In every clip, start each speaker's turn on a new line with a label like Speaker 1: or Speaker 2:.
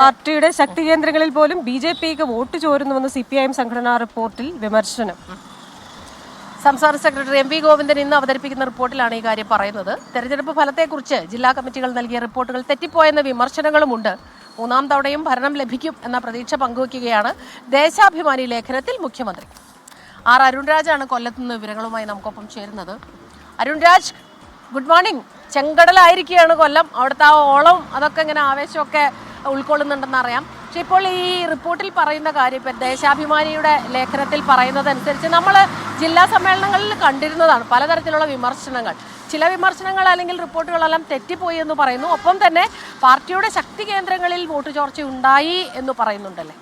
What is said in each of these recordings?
Speaker 1: പാർട്ടിയുടെ ശക്തി കേന്ദ്രങ്ങളിൽ പോലും ബിജെപിക്ക് വോട്ട് ചോരുന്നുവെന്ന് സിപിഐഎം സംഘടനാ റിപ്പോർട്ടിൽ വിമർശനം.
Speaker 2: സംസ്ഥാന സെക്രട്ടറി എം വി ഗോവിന്ദൻ ഇന്ന് അവതരിപ്പിക്കുന്ന റിപ്പോർട്ടിലാണ് ഈ കാര്യം പറയുന്നത്. തെരഞ്ഞെടുപ്പ് ഫലത്തെക്കുറിച്ച് ജില്ലാ കമ്മിറ്റികൾ നൽകിയ റിപ്പോർട്ടുകൾ തെറ്റിപ്പോയെന്ന വിമർശനങ്ങളുമുണ്ട്. മൂന്നാം തവണയും ഭരണം ലഭിക്കും എന്ന പ്രതീക്ഷ പങ്കുവയ്ക്കുകയാണ് ദേശാഭിമാനി ലേഖനത്തിൽ മുഖ്യമന്ത്രി. ആർ അരുൺരാജാണ് കൊല്ലത്ത് നിന്ന് വിവരങ്ങളുമായി നമുക്കൊപ്പം ചേരുന്നത്. Arunraj, good morning. ചെങ്കടലായിരിക്കുകയാണ് കൊല്ലം. അവിടുത്തെ ആ ഓളം അതൊക്കെ ഇങ്ങനെ ആവേശമൊക്കെ ഉൾക്കൊള്ളുന്നുണ്ടെന്ന് അറിയാം. പക്ഷെ ഇപ്പോൾ ഈ റിപ്പോർട്ടിൽ പറയുന്ന കാര്യം, ഇപ്പം ദേശാഭിമാനിയുടെ ലേഖനത്തിൽ പറയുന്നതനുസരിച്ച് നമ്മൾ ജില്ലാ സമ്മേളനങ്ങളിൽ കണ്ടിരുന്നതാണ് പലതരത്തിലുള്ള വിമർശനങ്ങൾ. ചില വിമർശനങ്ങൾ അല്ലെങ്കിൽ റിപ്പോർട്ടുകളെല്ലാം തെറ്റിപ്പോയി എന്ന് പറയുന്നു. ഒപ്പം തന്നെ പാർട്ടിയുടെ ശക്തി കേന്ദ്രങ്ങളിൽ വോട്ട് ചോർച്ച ഉണ്ടായി എന്ന് പറയുന്നുണ്ടല്ലേ?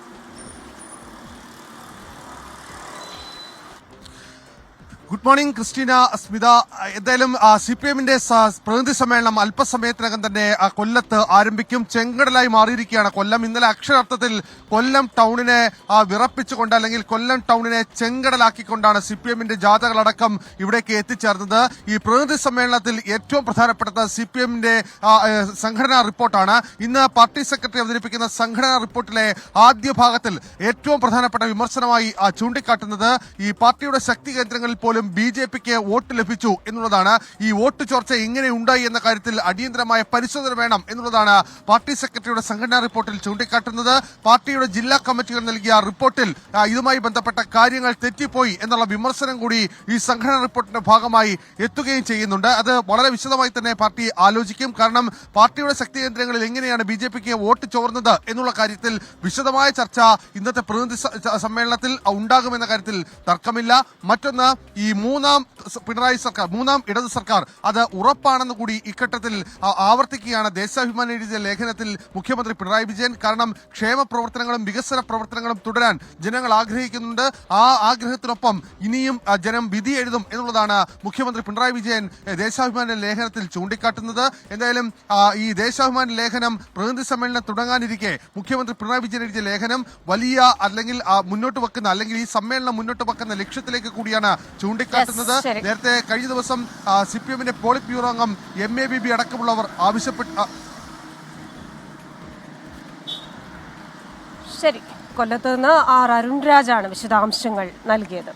Speaker 3: Good morning Christina, Smitha. എന്തായാലും സിപിഎമ്മിന്റെ പ്രതിനിധി സമ്മേളനം അല്പസമയത്തിനകം തന്നെ കൊല്ലത്ത് ആരംഭിക്കും. ചെങ്കടലായി മാറിയിരിക്കുകയാണ് കൊല്ലം. ഇന്നലെ അക്ഷരാർത്ഥത്തിൽ കൊല്ലം ടൗണിനെ വിറപ്പിച്ചുകൊണ്ട് അല്ലെങ്കിൽ കൊല്ലം ടൗണിനെ ചെങ്കടലാക്കിക്കൊണ്ടാണ് സിപിഎമ്മിന്റെ ജാഥകളടക്കം ഇവിടേക്ക് എത്തിച്ചേർന്നത്. ഈ പ്രതിനിധി സമ്മേളനത്തിൽ ഏറ്റവും പ്രധാനപ്പെട്ടത് സിപിഎമ്മിന്റെ സംഘടനാ റിപ്പോർട്ടാണ്. ഇന്ന് പാർട്ടി സെക്രട്ടറി അവതരിപ്പിക്കുന്ന സംഘടനാ റിപ്പോർട്ടിലെ ആദ്യ ഭാഗത്തിൽ ഏറ്റവും പ്രധാനപ്പെട്ട വിമർശനമായി ചൂണ്ടിക്കാട്ടുന്നത് ഈ പാർട്ടിയുടെ ശക്തി കേന്ദ്രങ്ങളിൽ പോലും ബിജെപിക്ക് വോട്ട് ലഭിച്ചു എന്നുള്ളതാണ്. ഈ വോട്ട് ചോർച്ച എങ്ങനെ ഉണ്ടായി എന്ന കാര്യത്തിൽ അടിയന്തരമായ പരിശോധന വേണം എന്നുള്ളതാണ് പാർട്ടി സെക്രട്ടറിയുടെ സംഘടനാ റിപ്പോർട്ടിൽ ചൂണ്ടിക്കാട്ടുന്നത്. പാർട്ടിയുടെ ജില്ലാ കമ്മിറ്റികൾ നൽകിയ റിപ്പോർട്ടിൽ ഇതുമായി ബന്ധപ്പെട്ട കാര്യങ്ങൾ തെറ്റിപ്പോയി എന്നുള്ള വിമർശനം കൂടി ഈ സംഘടനാ റിപ്പോർട്ടിന്റെ ഭാഗമായി എത്തുകയും ചെയ്യുന്നുണ്ട്. അത് വളരെ വിശദമായി തന്നെ പാർട്ടി ആലോചിക്കും. കാരണം പാർട്ടിയുടെ ശക്തി കേന്ദ്രങ്ങളിൽ എങ്ങനെയാണ് ബിജെപിക്ക് വോട്ട് ചോർന്നത് എന്നുള്ള കാര്യത്തിൽ വിശദമായ ചർച്ച ഇന്നത്തെ പ്രതിനിധി സമ്മേളനത്തിൽ ഉണ്ടാകുമെന്ന കാര്യത്തിൽ തർക്കമില്ല. മറ്റൊന്ന്, ഈ മൂന്നാം പിണറായി സർക്കാർ, മൂന്നാം ഇടത് സർക്കാർ അത് ഉറപ്പാണെന്ന് കൂടി ഇഘട്ടത്തിൽ ആവർത്തിക്കുകയാണ് ദേശാഭിമാനി എഴുതിയ ലേഖനത്തിൽ മുഖ്യമന്ത്രി പിണറായി വിജയൻ. കാരണം ക്ഷേമ പ്രവർത്തനങ്ങളും വികസന പ്രവർത്തനങ്ങളും തുടരാൻ ജനങ്ങൾ ആഗ്രഹിക്കുന്നുണ്ട്. ആ ആഗ്രഹത്തിനൊപ്പം ഇനിയും ജനം വിധി എഴുതും എന്നുള്ളതാണ് മുഖ്യമന്ത്രി പിണറായി വിജയൻ ദേശാഭിമാനി ലേഖനത്തിൽ ചൂണ്ടിക്കാട്ടുന്നത്. എന്തായാലും ഈ ദേശാഭിമാനി ലേഖനം പ്രതിനിധി സമ്മേളനം തുടങ്ങാനിരിക്കെ മുഖ്യമന്ത്രി പിണറായി വിജയൻ എഴുതിയ ലേഖനം വലിയ അല്ലെങ്കിൽ മുന്നോട്ട് വെക്കുന്ന അല്ലെങ്കിൽ ഈ സമ്മേളനം മുന്നോട്ട് വെക്കുന്ന ലക്ഷ്യത്തിലേക്ക് കൂടിയാണ് ചൂണ്ടിക്കാട്ടുന്നത്. നേരത്തെ കഴിഞ്ഞ ദിവസം സിപിഎമ്മിന്റെ പോളിറ്റ് ബ്യൂറോ അംഗം MA ബേബി അടക്കമുള്ളവർ
Speaker 1: ശരി, കൊല്ലത്ത് നിന്ന് ആർ അരുൺരാജാണ് വിശദാംശങ്ങൾ നൽകിയത്.